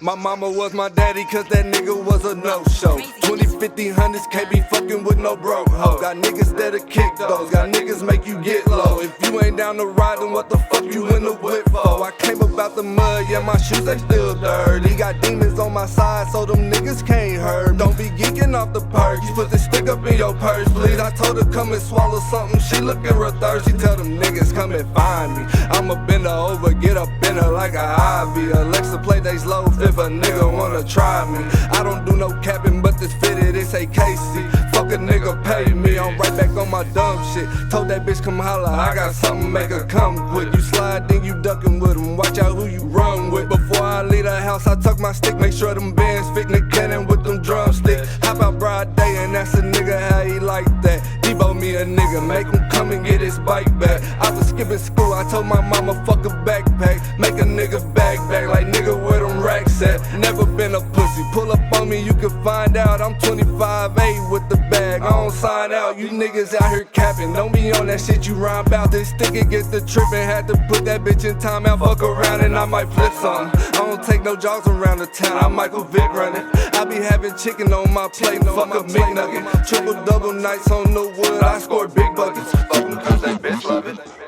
My mama was my daddy, cause that nigga was a no-show. 20, 50, can't be fucking with no broke hoe. Got niggas that'll kick those, got niggas make you get low. If you ain't down to ride, then what the fuck you in the whip for? I came about the mud, yeah, my shoes they still dirty. Got demons on my side, so them niggas can't hurt. Don't be geeking off the perks, put the stick up in your purse, please. I told her come and swallow something, she looking real thirsty. Tell them niggas come and find me. I'ma bend her over, get up in her like a Ivy. Alexa play they slow if a nigga wanna try me. I don't do no capping, but this fitted, it's a Casey. Fuck a nigga, pay me, I'm right back on my dumb shit. Told that bitch come holla, I got something, make her come quick. You slide, then you ducking with them, watch out who you run with. Before I leave the house, I tuck my stick, make sure them bands fit in the cannon with them drumsticks. Hop out broad day, and that's a nigga how he like that. Devo me a nigga, make him come and get his bike back. I was skipping school, I told my mama fuck a backpack. Make a nigga back like nigga where them racks at. Never been a pussy, pull up on me, you can find out. I'm 25-8 with the bag, I don't sign out. You niggas out here capping, don't be on that shit you rhyme about. This stick it get the trippin', had to put that bitch in timeout. Fuck around and I might flip something. I don't take no jogs around the town, I'm Michael Vick running. I be having chicken on my plate, fuck a McNugget. Triple double nights on the wood, I score big buckets. Fuck 'em cause that bitch love it.